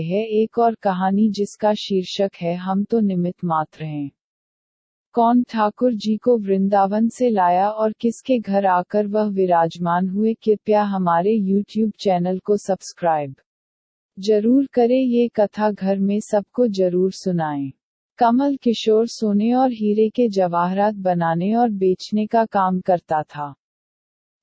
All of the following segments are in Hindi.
है एक और कहानी जिसका शीर्षक है हम तो निमित्त मात्र हैं। कौन ठाकुर जी को वृंदावन से लाया और किसके घर आकर वह विराजमान हुए? कृपया हमारे YouTube चैनल को सब्सक्राइब जरूर करें। ये कथा घर में सबको जरूर सुनाएं। कमल किशोर सोने और हीरे के जवाहरात बनाने और बेचने का काम करता था।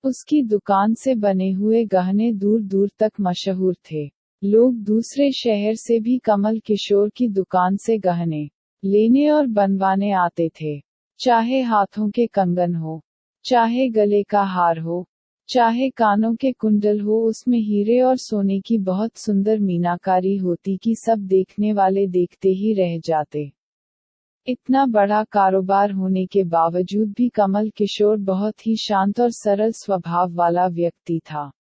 उसकी दुकान से बने हुए गहने दूर दूर तक मशहूर थे। लोग दूसरे शहर से भी कमल किशोर की दुकान से गहने लेने और बनवाने आते थे। चाहे हाथों के कंगन हो, चाहे गले का हार हो, चाहे कानों के कुंडल हो, उसमें हीरे और सोने की बहुत सुंदर मीनाकारी होती कि सब देखने वाले देखते ही रह जाते। इतना बड़ा कारोबार होने के बावजूद भी कमल किशोर बहुत ही शांत और सरल स्वभाव वाला व्यक्ति था।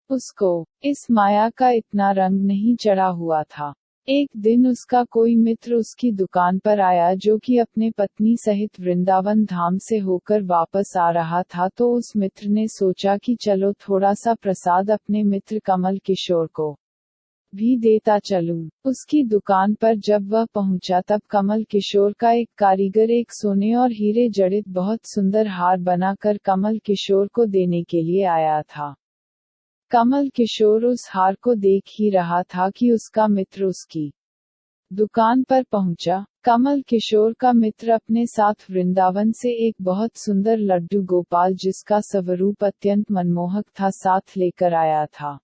उसको इस माया का इतना रंग नहीं चढ़ा हुआ था। एक दिन उसका कोई मित्र उसकी दुकान पर आया जो कि अपने पत्नी सहित वृंदावन धाम से होकर वापस आ रहा था, तो उस मित्र ने सोचा कि चलो थोड़ा सा प्रसाद अपने मित्र कमल किशोर को भी देता चलूं। उसकी दुकान पर जब वह पहुंचा तब कमल किशोर का एक कारीगर एक सोने और हीरे जड़ित बहुत सुंदर हार बनाकर कमल किशोर को देने के लिए आया था। कमल किशोर उस हार को देख ही रहा था कि उसका मित्र उसकी दुकान पर पहुंचा। कमल किशोर का मित्र अपने साथ वृंदावन से एक बहुत सुंदर लड्डू गोपाल जिसका स्वरूप अत्यंत मनमोहक था साथ लेकर आया था।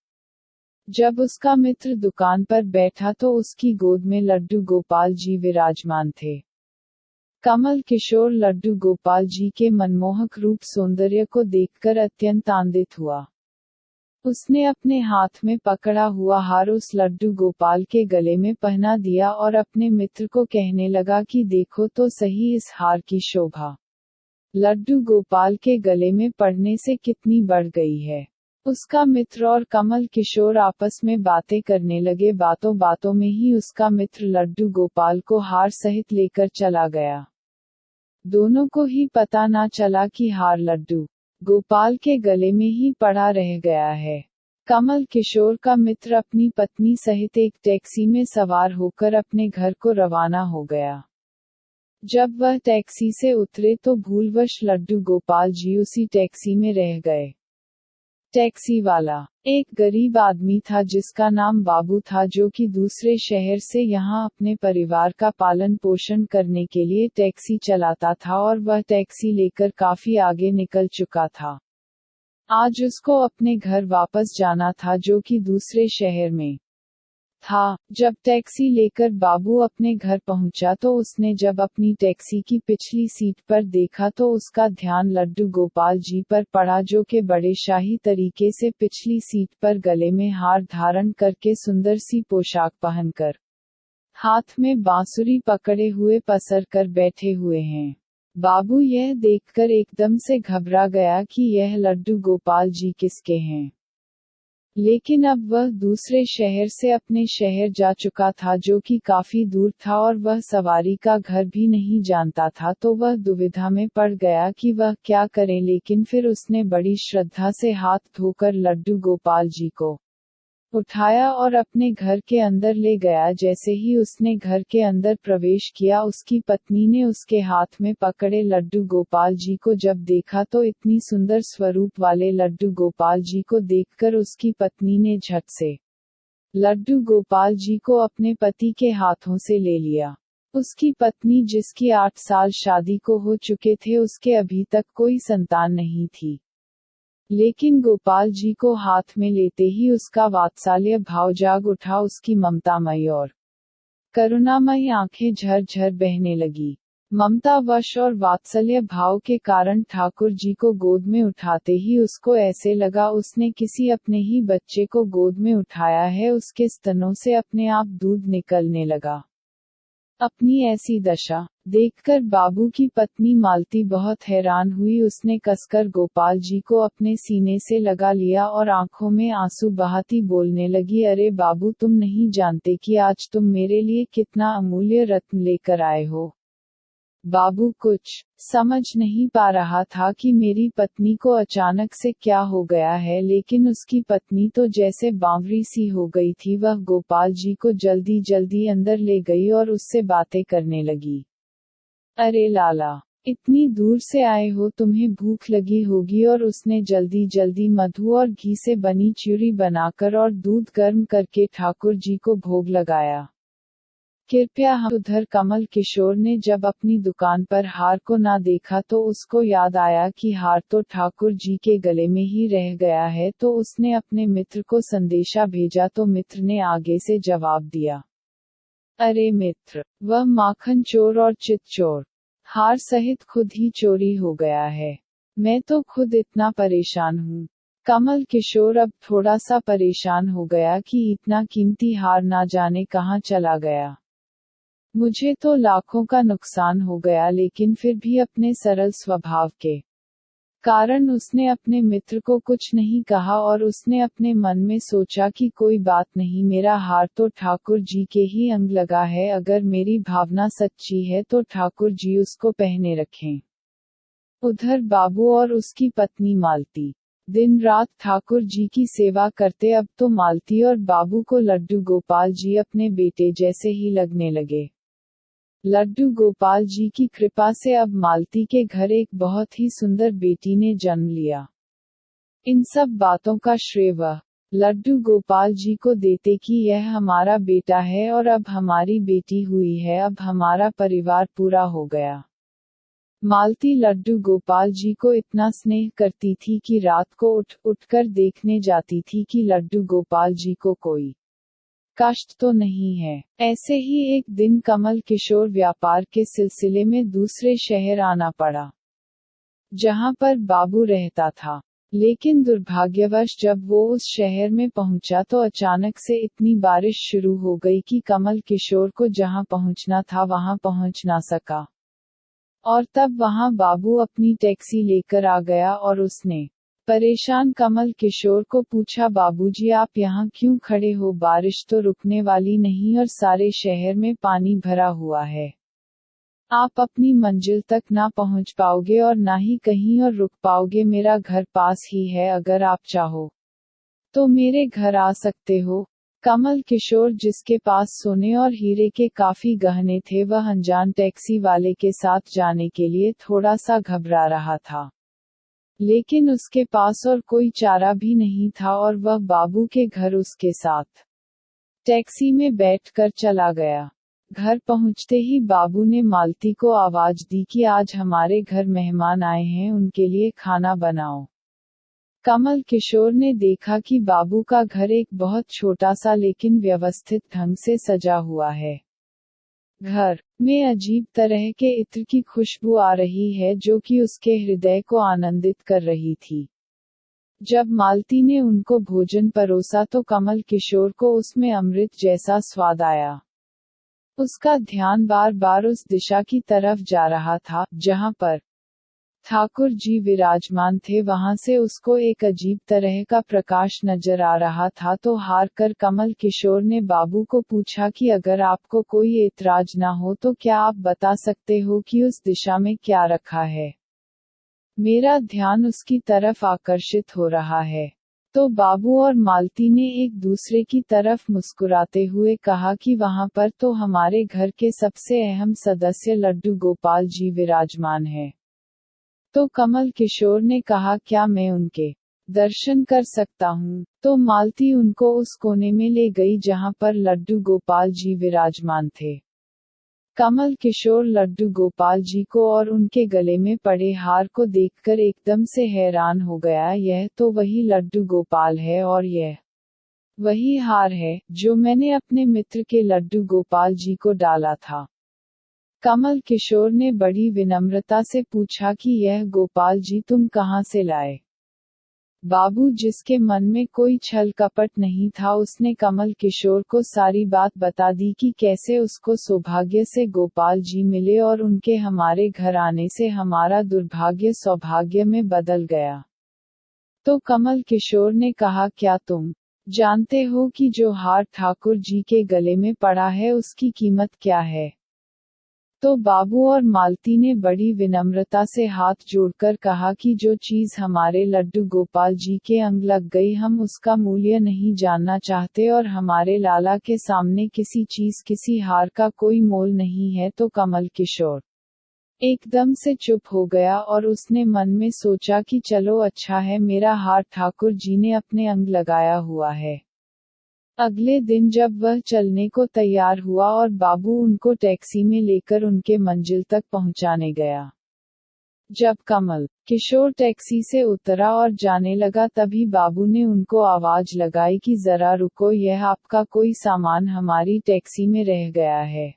जब उसका मित्र दुकान पर बैठा तो उसकी गोद में लड्डू गोपाल जी विराजमान थे। कमल किशोर लड्डू गोपाल जी के मनमोहक रूप सौंदर्य को देखकर अत्यंत आनंदित हुआ। उसने अपने हाथ में पकड़ा हुआ हार उस लड्डू गोपाल के गले में पहना दिया और अपने मित्र को कहने लगा कि देखो तो सही इस हार की शोभा लड्डू गोपाल के गले में पड़ने से कितनी बढ़ गई है। उसका मित्र और कमल किशोर आपस में बातें करने लगे। बातों बातों में ही उसका मित्र लड्डू गोपाल को हार सहित लेकर चला गया। दोनों को ही पता ना चला कि हार लड्डू गोपाल के गले में ही पड़ा रह गया है। कमल किशोर का मित्र अपनी पत्नी सहित एक टैक्सी में सवार होकर अपने घर को रवाना हो गया। जब वह टैक्सी से उतरे तो भूलवश लड्डू गोपाल जी उसी टैक्सी में रह गए। टैक्सी वाला एक गरीब आदमी था जिसका नाम बाबू था, जो कि दूसरे शहर से यहाँ अपने परिवार का पालन पोषण करने के लिए टैक्सी चलाता था और वह टैक्सी लेकर काफी आगे निकल चुका था। आज उसको अपने घर वापस जाना था जो कि दूसरे शहर में था। जब टैक्सी लेकर बाबू अपने घर पहुंचा तो उसने जब अपनी टैक्सी की पिछली सीट पर देखा तो उसका ध्यान लड्डू गोपाल जी पर पड़ा, जो कि बड़े शाही तरीके से पिछली सीट पर गले में हार धारण करके सुंदर सी पोशाक पहनकर हाथ में बांसुरी पकड़े हुए पसर कर बैठे हुए हैं। बाबू यह देखकर एकदम से घबरा गया कि यह लड्डू गोपाल जी किसके हैं। लेकिन अब वह दूसरे शहर से अपने शहर जा चुका था जो कि काफी दूर था और वह सवारी का घर भी नहीं जानता था, तो वह दुविधा में पड़ गया कि वह क्या करे। लेकिन फिर उसने बड़ी श्रद्धा से हाथ धोकर लड्डू गोपाल जी को उठाया और अपने घर के अंदर ले गया। जैसे ही उसने घर के अंदर प्रवेश किया, उसकी पत्नी ने उसके हाथ में पकड़े लड्डू गोपाल जी को जब देखा तो इतनी सुंदर स्वरूप वाले लड्डू गोपाल जी को देखकर उसकी पत्नी ने झट से लड्डू गोपाल जी को अपने पति के हाथों से ले लिया। उसकी पत्नी, जिसकी 8 साल शादी को हो चुके थे, उसके अभी तक कोई संतान नहीं थी, लेकिन गोपाल जी को हाथ में लेते ही उसका वात्सल्य भाव जाग उठा। उसकी ममतामयी और करुणामयी आंखें झर-झर बहने लगी। ममतावश और वात्सल्य भाव के कारण ठाकुर जी को गोद में उठाते ही उसको ऐसे लगा उसने किसी अपने ही बच्चे को गोद में उठाया है। उसके स्तनों से अपने आप दूध निकलने लगा। अपनी ऐसी दशा देखकर बाबू की पत्नी मालती बहुत हैरान हुई। उसने कसकर गोपाल जी को अपने सीने से लगा लिया और आंखों में आंसू बहाती बोलने लगी, अरे बाबू, तुम नहीं जानते कि आज तुम मेरे लिए कितना अमूल्य रत्न लेकर आए हो। बाबू कुछ समझ नहीं पा रहा था कि मेरी पत्नी को अचानक से क्या हो गया है, लेकिन उसकी पत्नी तो जैसे बावरी सी हो गई थी। वह गोपाल जी को जल्दी जल्दी अंदर ले गई और उससे बातें करने लगी। अरे लाला, इतनी दूर से आए हो, तुम्हें भूख लगी होगी। और उसने जल्दी जल्दी मधु और घी से बनी च्यूरी बनाकर और दूध गर्म करके ठाकुर जी को भोग लगाया। कृपया हम उधर कमल किशोर ने जब अपनी दुकान पर हार को ना देखा तो उसको याद आया कि हार तो ठाकुर जी के गले में ही रह गया है, तो उसने अपने मित्र को संदेशा भेजा। तो मित्र ने आगे से जवाब दिया, अरे मित्र, वह माखन चोर और चित चोर हार सहित खुद ही चोरी हो गया है। मैं तो खुद इतना परेशान हूँ। कमल किशोर अब थोड़ा सा परेशान हो गया कि इतना कीमती हार ना जाने कहाँ चला गया। मुझे तो लाखों का नुकसान हो गया, लेकिन फिर भी अपने सरल स्वभाव के कारण उसने अपने मित्र को कुछ नहीं कहा और उसने अपने मन में सोचा कि कोई बात नहीं, मेरा हार तो ठाकुर जी के ही अंग लगा है। अगर मेरी भावना सच्ची है तो ठाकुर जी उसको पहने रखें। उधर बाबू और उसकी पत्नी मालती दिन रात ठाकुर जी की सेवा करते। अब तो मालती और बाबू को लड्डू गोपाल जी अपने बेटे जैसे ही लगने लगे। लड्डू गोपाल जी की कृपा से अब मालती के घर एक बहुत ही सुंदर बेटी ने जन्म लिया। इन सब बातों का श्रेय वह लड्डू गोपाल जी को देते कि यह हमारा बेटा है और अब हमारी बेटी हुई है, अब हमारा परिवार पूरा हो गया। मालती लड्डू गोपाल जी को इतना स्नेह करती थी कि रात को उठकर देखने जाती थी कि लड्डू गोपाल जी को कोई कष्ट तो नहीं है। ऐसे ही एक दिन कमल किशोर व्यापार के सिलसिले में दूसरे शहर आना पड़ा, जहां पर बाबू रहता था। लेकिन दुर्भाग्यवश जब वो उस शहर में पहुंचा तो अचानक से इतनी बारिश शुरू हो गई कि कमल किशोर को जहां पहुंचना था वहां पहुंच ना सका। और तब वहां बाबू अपनी टैक्सी लेकर आ गया और उसने परेशान कमल किशोर को पूछा, बाबूजी आप यहाँ क्यों खड़े हो? बारिश तो रुकने वाली नहीं और सारे शहर में पानी भरा हुआ है। आप अपनी मंजिल तक ना पहुँच पाओगे और ना ही कहीं और रुक पाओगे। मेरा घर पास ही है, अगर आप चाहो तो मेरे घर आ सकते हो। कमल किशोर, जिसके पास सोने और हीरे के काफी गहने थे, वह अनजान टैक्सी वाले के साथ जाने के लिए थोड़ा सा घबरा रहा था। लेकिन उसके पास और कोई चारा भी नहीं था और वह बाबू के घर उसके साथ टैक्सी में बैठकर चला गया। घर पहुंचते ही बाबू ने मालती को आवाज दी कि आज हमारे घर मेहमान आए हैं, उनके लिए खाना बनाओ। कमल किशोर ने देखा कि बाबू का घर एक बहुत छोटा सा लेकिन व्यवस्थित ढंग से सजा हुआ है। घर में अजीब तरह के इत्र की खुशबू आ रही है जो कि उसके हृदय को आनंदित कर रही थी। जब मालती ने उनको भोजन परोसा तो कमल किशोर को उसमें अमृत जैसा स्वाद आया। उसका ध्यान बार बार उस दिशा की तरफ जा रहा था जहां पर ठाकुर जी विराजमान थे। वहां से उसको एक अजीब तरह का प्रकाश नजर आ रहा था। तो हार कर कमल किशोर ने बाबू को पूछा कि अगर आपको कोई एतराज ना हो तो क्या आप बता सकते हो कि उस दिशा में क्या रखा है? मेरा ध्यान उसकी तरफ आकर्षित हो रहा है। तो बाबू और मालती ने एक दूसरे की तरफ मुस्कुराते हुए कहा कि वहां पर तो हमारे घर के सबसे अहम सदस्य लड्डू गोपाल जी विराजमान है। तो कमल किशोर ने कहा, क्या मैं उनके दर्शन कर सकता हूँ? तो मालती उनको उस कोने में ले गई जहाँ पर लड्डू गोपाल जी विराजमान थे। कमल किशोर लड्डू गोपाल जी को और उनके गले में पड़े हार को देखकर एकदम से हैरान हो गया। यह तो वही लड्डू गोपाल है और यह वही हार है जो मैंने अपने मित्र के लड्डू गोपाल जी को डाला था। कमल किशोर ने बड़ी विनम्रता से पूछा कि यह गोपाल जी तुम कहाँ से लाए? बाबू, जिसके मन में कोई छल कपट नहीं था, उसने कमल किशोर को सारी बात बता दी कि कैसे उसको सौभाग्य से गोपाल जी मिले और उनके हमारे घर आने से हमारा दुर्भाग्य सौभाग्य में बदल गया। तो कमल किशोर ने कहा, क्या तुम जानते हो कि जो हार ठाकुर जी के गले में पड़ा है उसकी कीमत क्या है? तो बाबू और मालती ने बड़ी विनम्रता से हाथ जोड़कर कहा कि जो चीज हमारे लड्डू गोपाल जी के अंग लग गई हम उसका मूल्य नहीं जानना चाहते और हमारे लाला के सामने किसी चीज किसी हार का कोई मोल नहीं है। तो कमल किशोर एकदम से चुप हो गया और उसने मन में सोचा कि चलो अच्छा है मेरा हार ठाकुर जी ने अपने अंग लगाया हुआ है। अगले दिन जब वह चलने को तैयार हुआ और बाबू उनको टैक्सी में लेकर उनके मंजिल तक पहुंचाने गया। जब कमल किशोर टैक्सी से उतरा और जाने लगा तभी बाबू ने उनको आवाज लगाई कि जरा रुको, यह आपका कोई सामान हमारी टैक्सी में रह गया है।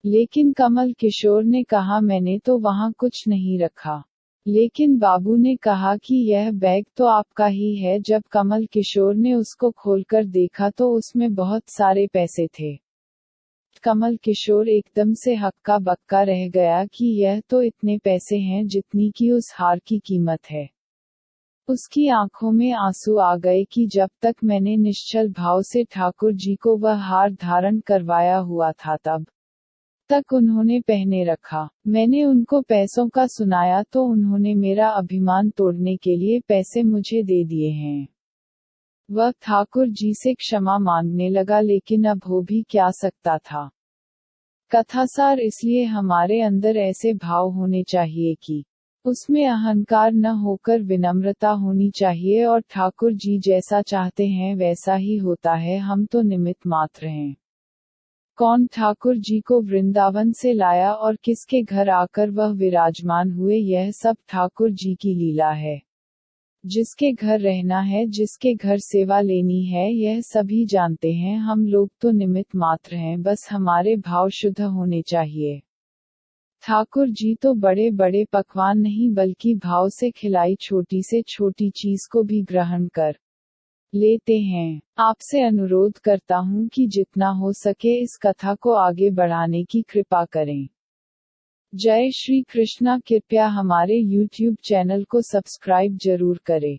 लेकिन कमल किशोर ने कहा मैंने तो वहां कुछ नहीं रखा। लेकिन बाबू ने कहा कि यह बैग तो आपका ही है। जब कमल किशोर ने उसको खोलकर देखा तो उसमें बहुत सारे पैसे थे। कमल किशोर एकदम से हक्का बक्का रह गया कि यह तो इतने पैसे हैं जितनी की उस हार की कीमत है। उसकी आंखों में आंसू आ गए कि जब तक मैंने निश्चल भाव से ठाकुर जी को वह हार धारण करवाया हुआ था तब तक उन्होंने पहने रखा। मैंने उनको पैसों का सुनाया तो उन्होंने मेरा अभिमान तोड़ने के लिए पैसे मुझे दे दिए हैं। वह ठाकुर जी से क्षमा मांगने लगा लेकिन अब हो भी क्या सकता था। कथासार इसलिए हमारे अंदर ऐसे भाव होने चाहिए कि उसमें अहंकार न होकर विनम्रता होनी चाहिए और ठाकुर जी जैसा चाहते हैं वैसा ही होता है, हम तो निमित्त मात्र हैं। कौन ठाकुर जी को वृंदावन से लाया और किसके घर आकर वह विराजमान हुए, यह सब ठाकुर जी की लीला है। जिसके घर रहना है, जिसके घर सेवा लेनी है, यह सभी जानते हैं। हम लोग तो निमित्त मात्र हैं, बस हमारे भाव शुद्ध होने चाहिए। ठाकुर जी तो बड़े बड़े पकवान नहीं बल्कि भाव से खिलाई छोटी से छोटी चीज को भी ग्रहण कर लेते हैं। आपसे अनुरोध करता हूँ कि जितना हो सके इस कथा को आगे बढ़ाने की कृपा करें। जय श्री कृष्णा। कृपया हमारे YouTube चैनल को सब्सक्राइब जरूर करें।